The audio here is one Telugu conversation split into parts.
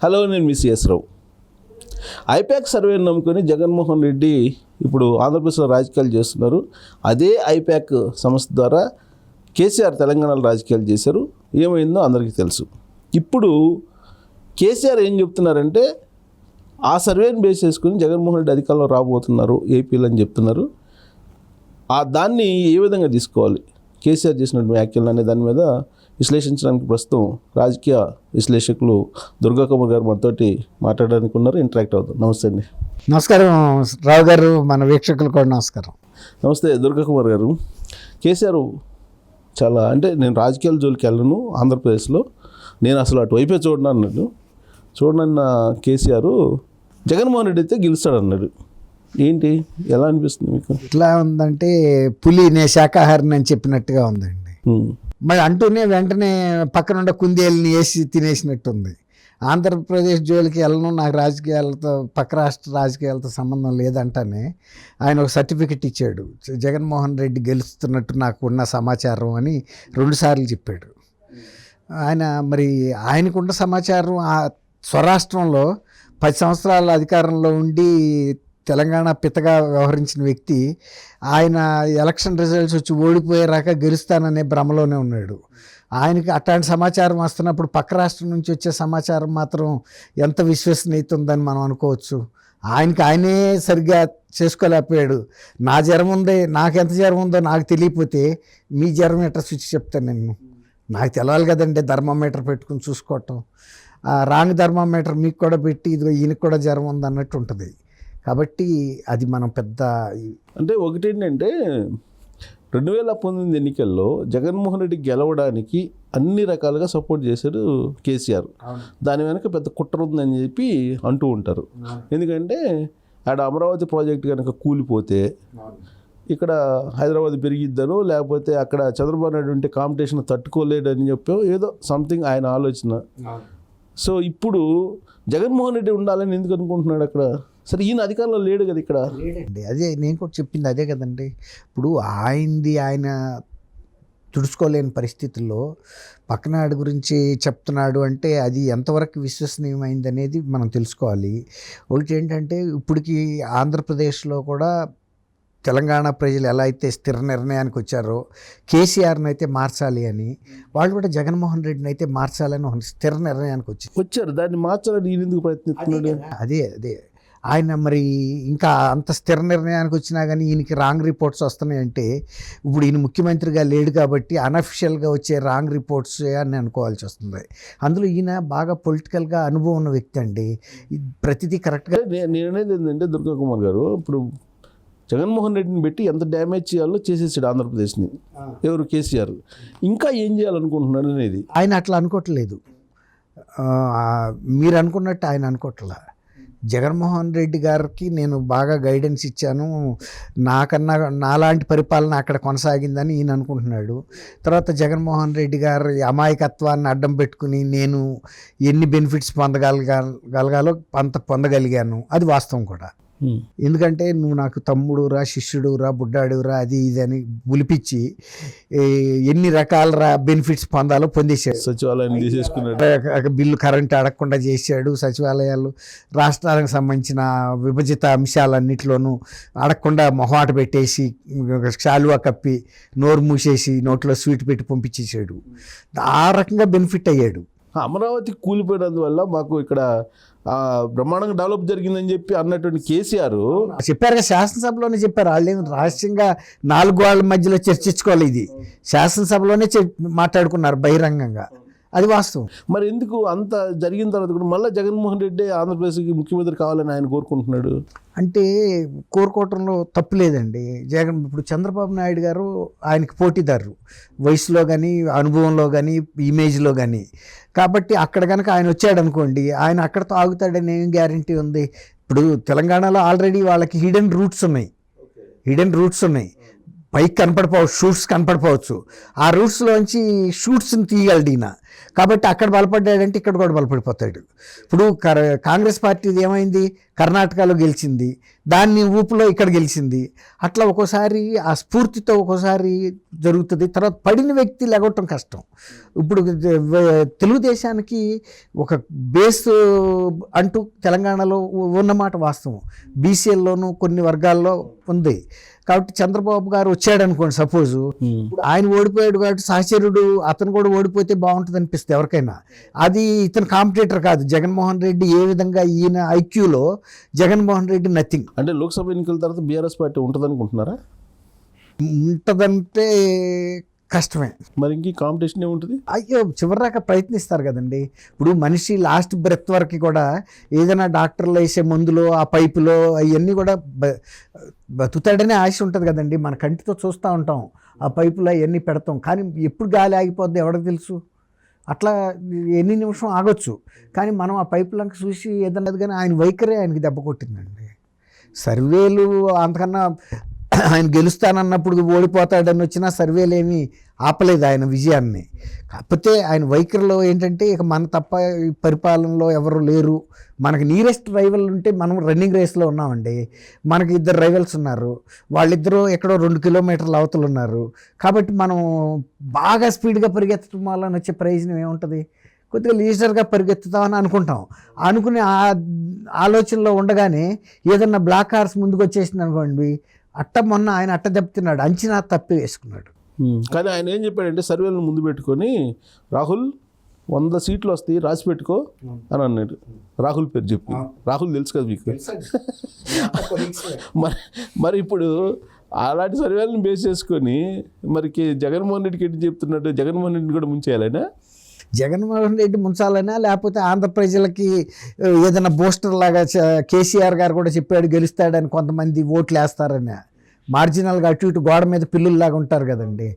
హలో, నేను మీ సిఎస్ రావు. ఐపాక్ సర్వేని నమ్ముకొని జగన్మోహన్ రెడ్డి ఇప్పుడు ఆంధ్రప్రదేశ్లో రాజకీయాలు చేస్తున్నారు. అదే ఐపాక్ సంస్థ ద్వారా కేసీఆర్ తెలంగాణలో రాజకీయాలు చేశారు. ఏమైందో అందరికీ తెలుసు. ఇప్పుడు కేసీఆర్ ఏం చెప్తున్నారంటే ఆ సర్వేని బేస్ చేసుకుని జగన్మోహన్ రెడ్డి అధికారంలో రాబోతున్నారు ఏపీలో అని చెప్తున్నారు. దాన్ని ఏ విధంగా తీసుకోవాలి, కేసీఆర్ చేసినటువంటి వ్యాఖ్యలు అనే దాని మీద విశ్లేషించడానికి ప్రస్తుతం రాజకీయ విశ్లేషకులు దుర్గా కుమార్ గారు మనతోటి మాట్లాడడానికి ఉన్నారు. ఇంటరాక్ట్ అవుతాం. నమస్తే అండి. నమస్కారం రావు గారు, మన వీక్షకులు కూడా నమస్కారం. నమస్తే దుర్గా కుమార్ గారు. కేసీఆర్ చాలా నేను రాజకీయాల జోలికి వెళ్ళను, ఆంధ్రప్రదేశ్లో నేను అసలు అటువైపే చూడనన్న కేసీఆర్ జగన్మోహన్ రెడ్డి అయితే గెలుస్తాడు అన్నాడు. ఏంటి, ఎలా అనిపిస్తుంది మీకు? ఎట్లా ఉందంటే పులి నే శాకాహారిని అని చెప్పినట్టుగా ఉందండి. మరి అంటూనే వెంటనే పక్కనుండే కుందేలుని వేసి తినేసినట్టుంది. ఆంధ్రప్రదేశ్ జోలికి వెళ్ళను, నాకు రాజకీయాలతో పక్క రాష్ట్ర రాజకీయాలతో సంబంధం లేదంటానే ఆయన ఒక సర్టిఫికెట్ ఇచ్చాడు. జగన్మోహన్ రెడ్డి గెలుస్తున్నట్టు నాకు ఉన్న సమాచారం అని 2 సార్లు చెప్పాడు ఆయన. మరి ఆయనకున్న సమాచారం స్వరాష్ట్రంలో 10 సంవత్సరాల అధికారంలో ఉండి తెలంగాణ పితగా వ్యవహరించిన వ్యక్తి ఆయన ఎలక్షన్ రిజల్ట్స్ వచ్చి ఓడిపోయేరాక గెలుస్తాననే భ్రమలోనే ఉన్నాడు. ఆయనకి అట్లాంటి సమాచారం వస్తున్నప్పుడు పక్క రాష్ట్రం నుంచి వచ్చే సమాచారం మాత్రం ఎంత విశ్వసనీయత ఉందని మనం అనుకోవచ్చు. ఆయనే సరిగ్గా చేసుకోలేకపోయాడు. నా జ్వరం ఉంది, నాకు ఎంత జ్వరం ఉందో నాకు తెలియకపోతే మీ జ్వరం ఎట్లా స్విచ్ చెప్తాను నేను? నాకు తెలవాలి కదండి, థర్మామీటర్ పెట్టుకుని చూసుకోవటం. రాంగ్ థర్మామీటర్ మీకు కూడా పెట్టి ఇదిగో ఈయనకు కూడా జ్వరం ఉంది అన్నట్టు ఉంటుంది. కాబట్టి అది మనం పెద్ద ఒకటేంటంటే 2019 ఎన్నికల్లో జగన్మోహన్ రెడ్డి గెలవడానికి అన్ని రకాలుగా సపోర్ట్ చేశారు కేసీఆర్. దాని వెనక పెద్ద కుట్ర ఉందని చెప్పి అంటూ ఉంటారు. ఎందుకంటే ఆడ అమరావతి ప్రాజెక్ట్ కనుక కూలిపోతే ఇక్కడ హైదరాబాద్ పెరిగిద్దనో, లేకపోతే అక్కడ చంద్రబాబు నాయుడు ఉంటే కాంపిటీషన్ తట్టుకోలేడని చెప్పో ఏదో సంథింగ్ ఆయన ఆలోచన. సో ఇప్పుడు జగన్మోహన్ రెడ్డి ఉండాలని ఎందుకు అనుకుంటున్నాడు అక్కడ? సరే, ఈయన అధికారంలో లేడు కదా ఇక్కడ. అదే నేను కూడా చెప్పింది అదే కదండి. ఇప్పుడు ఆయన తుడుచుకోలేని పరిస్థితుల్లో పక్కనాడు గురించి చెప్తున్నాడు అంటే అది ఎంతవరకు విశ్వసనీయమైంది అనేది మనం తెలుసుకోవాలి. ఒకటి ఏంటంటే ఇప్పటికీ ఆంధ్రప్రదేశ్లో కూడా తెలంగాణ ప్రజలు ఎలా అయితే స్థిర నిర్ణయానికి వచ్చారో కేసీఆర్ని అయితే మార్చాలి అని, వాళ్ళు కూడా జగన్మోహన్ రెడ్డిని అయితే మార్చాలని స్థిర నిర్ణయానికి వచ్చారు. దాన్ని మార్చాలని ఈయన ఎందుకు ప్రయత్నిస్తున్నాడు? అదే ఆయన మరి ఇంకా అంత స్థిర నిర్ణయానికి వచ్చినా కానీ ఈయనకి రాంగ్ రిపోర్ట్స్ వస్తున్నాయంటే ఇప్పుడు ఈయన ముఖ్యమంత్రిగా లేడు కాబట్టి అన్అఫిషియల్గా వచ్చే రాంగ్ రిపోర్ట్స్ అని అనుకోవాల్సి వస్తుంది. అందులో ఈయన బాగా పొలిటికల్గా అనుభవం ఉన్న వ్యక్తి అండి. ప్రతిదీ కరెక్ట్గా. నేను అనేది ఏంటంటే దుర్గా కుమార్ గారు, ఇప్పుడు జగన్మోహన్ రెడ్డిని పెట్టి ఎంత డ్యామేజ్ చేయాలో చేసేసాడు ఆంధ్రప్రదేశ్ని. ఎవరు? కేసీఆర్. ఇంకా ఏం చేయాలనుకుంటున్నాడు అనేది ఆయన అట్లా అనుకోవట్లేదు. మీరు అనుకున్నట్టు ఆయన అనుకోవట్లా. జగన్మోహన్ రెడ్డి గారికి నేను బాగా గైడెన్స్ ఇచ్చాను, నాకన్నా నాలాంటి పరిపాలన అక్కడ కొనసాగిందని ఈయన అనుకుంటున్నాడు. తర్వాత జగన్మోహన్ రెడ్డి గారి అమాయకత్వాన్ని అడ్డం పెట్టుకుని నేను ఎన్ని బెనిఫిట్స్ పొందగలగాలో అంత పొందగలిగాను. అది వాస్తవం కూడా. ఎందుకంటే నువ్వు నాకు తమ్ముడురా, శిష్యుడురా, బుడ్డాడురా, అది ఇది అని పిలిపించి ఎన్ని రకాల బెనిఫిట్స్ పొందాలో పొందేశాడు. సచివాలయాన్ని తీసేసుకున్నాడు, బిల్లు కరెంట్ అడగకుండా చేశాడు, సచివాలయాలు రాష్ట్రానికి సంబంధించిన విభజిత అంశాలన్నింటిలోనూ అడగకుండా మొహాట పెట్టేసి శాలువా కప్పి నోరు మూసేసి నోట్లో స్వీట్ పెట్టి పంపించేసాడు. ఆ రకంగా బెనిఫిట్ అయ్యాడు. అమరావతి కూలిపోయినందువల్ల మాకు ఇక్కడ బ్రహ్మాండంగా డెవలప్ జరిగిందని చెప్పి అన్నటువంటి కేసీఆర్ చెప్పారు. శాసనసభలోనే చెప్పారు. వాళ్ళేమి రహస్యంగా 4 గోడల మధ్యలో చర్చించుకోవాలి. ఇది శాసనసభలోనే మాట్లాడుకున్నారు బహిరంగంగా. అది వాస్తవం. మరి ఎందుకు అంత జరిగిన తర్వాత కూడా మళ్ళీ జగన్మోహన్ రెడ్డి ఆంధ్రప్రదేశ్కి ముఖ్యమంత్రి కావాలని ఆయన కోరుకుంటున్నాడు? అంటే కోరుకోవటంలో తప్పు లేదండి. ఇప్పుడు చంద్రబాబు నాయుడు గారు ఆయనకి పోటీదారు, వయసులో కానీ, అనుభవంలో కానీ, ఇమేజ్లో కానీ. కాబట్టి అక్కడ కనుక ఆయన వచ్చాడు అనుకోండి, ఆయన అక్కడతో ఆగుతాడని ఏం గ్యారంటీ ఉంది? ఇప్పుడు తెలంగాణలో ఆల్రెడీ వాళ్ళకి హిడెన్ రూట్స్ ఉన్నాయి. పైకి కనపడిపోవచ్చు, షూట్స్ కనపడిపోవచ్చు. ఆ రూట్స్లోంచి షూట్స్ని తీయగలడు ఈయన. కాబట్టి అక్కడ బలపడ్డాడంటే ఇక్కడ కూడా బలపడిపోతాడు. ఇప్పుడు కాంగ్రెస్ పార్టీది ఏమైంది? కర్ణాటకలో గెలిచింది, దాన్ని ఊపులో ఇక్కడ గెలిచింది. అట్లా ఒక్కోసారి ఆ స్ఫూర్తితో ఒక్కోసారి జరుగుతుంది. తర్వాత పడిన వ్యక్తి లెగవటం కష్టం. ఇప్పుడు తెలుగుదేశానికి ఒక బేస్ అంటూ తెలంగాణలో ఉన్నమాట వాస్తవం, బీసీఎల్లోనూ కొన్ని వర్గాల్లో ఉంది. కాబట్టి చంద్రబాబు గారు వచ్చాడు అనుకోండి, సపోజు ఆయన ఓడిపోయాడు కాబట్టి సహచరుడు అతను కూడా ఓడిపోతే బాగుంటుంది అనిపిస్తుంది ఎవరికైనా. అది ఇతను కాంపిటేటర్ కాదు. జగన్మోహన్ రెడ్డి ఏ విధంగా ఈయన ఐక్యూలో జగన్మోహన్ రెడ్డి నథింగ్. అంటే లోక్సభ ఎన్నికల తర్వాత బీఆర్ఎస్ పార్టీ ఉంటుంది అనుకుంటున్నారా? ఉంటుందంటే కష్టమే. మరి ఇంక కాంపిటీషన్ ఏముంటుంది? అయ్యో, చివరిదాకా ప్రయత్నిస్తారు కదండి. ఇప్పుడు మనిషి లాస్ట్ బ్రెత్ వరకు కూడా ఏదైనా డాక్టర్లు వేసే మందులో ఆ పైపులో అవన్నీ కూడా బతుకుతాడనే ఆశ ఉంటుంది కదండి. మన కంటితో చూస్తూ ఉంటాం, ఆ పైపులో అవన్నీ పెడతాం. కానీ ఎప్పుడు గాలి ఆగిపోద్ది ఎవరికి తెలుసు? అట్లా ఎన్ని నిమిషం ఆగొచ్చు, కానీ మనం ఆ పైపులంక చూసి ఏదన్నది. కానీ ఆయన వైఖరే ఆయనకి దెబ్బ కొట్టిందండి. సర్వేలు అంతకన్నా ఆయన గెలుస్తానన్నప్పుడు ఓడిపోతాడని వచ్చినా సర్వేలు ఏమీ ఆపలేదు ఆయన విజయాన్ని. కాకపోతే ఆయన వైఖరిలో ఏంటంటే, ఇక మన తప్ప ఈ పరిపాలనలో ఎవరు లేరు, మనకి నియరెస్ట్ రైవల్ ఉంటే మనం రన్నింగ్ రేస్లో ఉన్నామండి. మనకి 2 రైవల్స్ ఉన్నారు, వాళ్ళిద్దరూ ఎక్కడో 2 కిలోమీటర్ల అవతలు ఉన్నారు. కాబట్టి మనం బాగా స్పీడ్గా పరిగెత్తడం వల్ల వచ్చే ప్రయోజనం ఏముంటుంది? కొద్దిగా లీజర్గా పరిగెత్తుతామని అనుకుంటాం. అనుకుని ఆ ఆలోచనలో ఉండగానే ఏదన్నా బ్లాక్ హార్స్ ముందుకు వచ్చేసింది అనుకోండి, మొన్న ఆయన దెబ్బతిన్నాడు, అంచనా తప్పి వేసుకున్నాడు. కానీ ఆయన ఏం చెప్పాడంటే, సర్వేలను ముందు పెట్టుకొని రాహుల్ 100 సీట్లు వస్తాయి రాసి పెట్టుకో అని అన్నాడు. రాహుల్ పేరు చెప్పి. రాహుల్ తెలుసు కదా మీకు. మరి ఇప్పుడు అలాంటి సర్వేలను బేస్ చేసుకొని మరి జగన్మోహన్ రెడ్డికి ఏంటి చెప్తున్నాడు? జగన్మోహన్ రెడ్డిని కూడా ముంచేయాలైనా? జగన్మోహన్ రెడ్డి ముంచాలనా, లేకపోతే ఆంధ్ర ప్రజలకి ఏదైనా బూస్టర్ లాగా కేసీఆర్ గారు కూడా చెప్పాడు గెలుస్తాడని కొంతమంది ఓట్లు వేస్తారని, మార్జినల్గా అటు ఇటు గోడ మీద పిల్లుల్లాగా ఉంటారు కదండి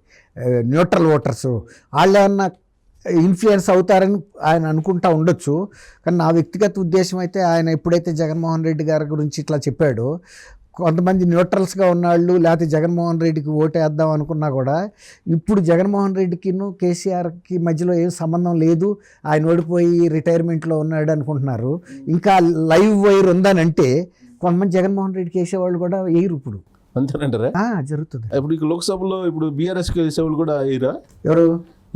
న్యూట్రల్ ఓటర్స్, వాళ్ళు ఏమన్నా ఇన్ఫ్లుయెన్స్ అవుతారని ఆయన అనుకుంటా ఉండొచ్చు. కానీ నా వ్యక్తిగత ఉద్దేశం అయితే, ఆయన ఎప్పుడైతే జగన్మోహన్ రెడ్డి గారి గురించి ఇట్లా చెప్పాడో, కొంతమంది న్యూట్రల్స్గా ఉన్నాళ్ళు లేకపోతే జగన్మోహన్ రెడ్డికి ఓటేద్దాం అనుకున్నా కూడా, ఇప్పుడు జగన్మోహన్ రెడ్డికిను కేసీఆర్కి మధ్యలో ఏం సంబంధం లేదు, ఆయన ఓడిపోయి రిటైర్మెంట్లో ఉన్నాడు అనుకుంటున్నారు. ఇంకా లైవ్ వైర్ ఉందని అంటే కొంతమంది జగన్మోహన్ రెడ్డికి వేసేవాళ్ళు కూడా వేయరు ఇప్పుడు. అంతేనంటారా? జరుగుతుంది. ఇప్పుడు ఇక లోక్సభలో ఇప్పుడు బీఆర్ఎస్కి వేసేవాళ్ళు కూడా వేయరా? ఎవరు?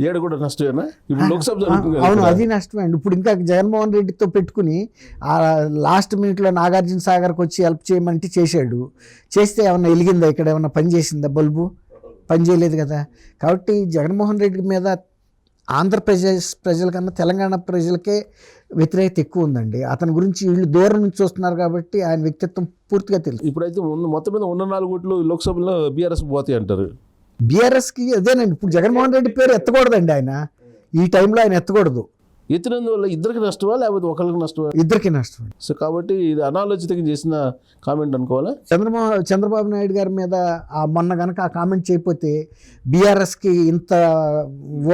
ఏడు కూడా నష్టమేనా? ఇప్పుడు లోక్సభ జరుగుతుంది. అవును, అది నష్టమే అండి. ఇప్పుడు ఇంకా జగన్మోహన్ రెడ్డితో పెట్టుకుని ఆ లాస్ట్ మినిట్లో నాగార్జున సాగర్కి వచ్చి హెల్ప్ చేయమంటే చేశాడు. చేస్తే ఏమన్నా వెలిగిందా? ఇక్కడ ఏమన్నా పని చేసిందా? బల్బు పని చేయలేదు కదా. కాబట్టి జగన్మోహన్ రెడ్డి మీద ఆంధ్రప్రదేశ్ ప్రజల కన్నా తెలంగాణ ప్రజలకే వ్యతిరేకత ఎక్కువ ఉందండి. అతని గురించి వీళ్ళు దూరం నుంచి చూస్తున్నారు కాబట్టి ఆయన వ్యక్తిత్వం పూర్తిగా తెలుసు. ఇప్పుడైతే మొత్తం మీద ఉన్న 4 ఓట్లు లోక్సభలో బీఆర్ఎస్ పోతాయి అంటారు. బీఆర్ఎస్కి అదేనండి. ఇప్పుడు జగన్మోహన్ రెడ్డి పేరు ఎత్తకూడదండి. ఆయన ఈ టైంలో ఆయన ఎత్తకూడదు. ఎత్తినందువల్ల ఇద్దరికి నష్టమా లేకపోతే ఒకరికి నష్టమా? ఇద్దరికి నష్టం. సో కాబట్టి ఇది అనాలోచితంగా చేసిన కామెంట్ అనుకోవాలా? చంద్రబాబు నాయుడు గారి మీద మొన్న కనుక ఆ కామెంట్ చేయకపోతే బీఆర్ఎస్కి ఇంత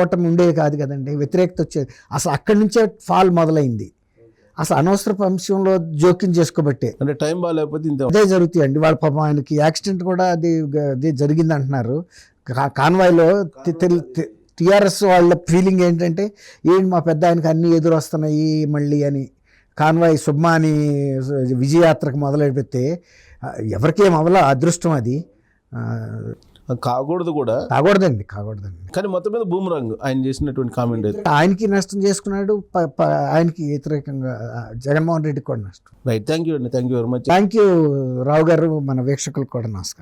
ఓటమి ఉండేది కాదు కదండి, వ్యతిరేకత వచ్చేది. అసలు అక్కడి నుంచే ఫాల్ మొదలైంది. అసలు అనవసరపు అంశంలో జోక్యం చేసుకోబట్టే. అంటే టైం బాగాలేకపోతే ఇంత అదే జరుగుతాయండి. వాళ్ళ పాపం ఆయనకి యాక్సిడెంట్ కూడా అది జరిగింది అంటున్నారు. కాన్వాయ్లో టీఆర్ఎస్ వాళ్ళ ఫీలింగ్ ఏంటంటే, ఏంటి మా పెద్ద ఆయనకి అన్నీ ఎదురు వస్తున్నాయి మళ్ళీ అని. కాన్వాయ్ సుబ్మాని విజయయాత్రకు మొదలెడితే ఎవరికేం అవలా అదృష్టం అది. కాకూడదు కూడా, కాకూడదండి. కానీ మొత్తం మీద బూమరాంగ్ ఆయన చేసినటువంటి కామెంట్ అయితే ఆయనకి నష్టం చేసుకున్నాడు, ఆయనకి వ్యతిరేకంగా జగన్మోహన్ రెడ్డికి కూడా నష్టం. రైట్. థ్యాంక్ యూ అండి. Thank you very much. Thank you Rao గారు. మన వీక్షకులకు కూడా నమస్కారం.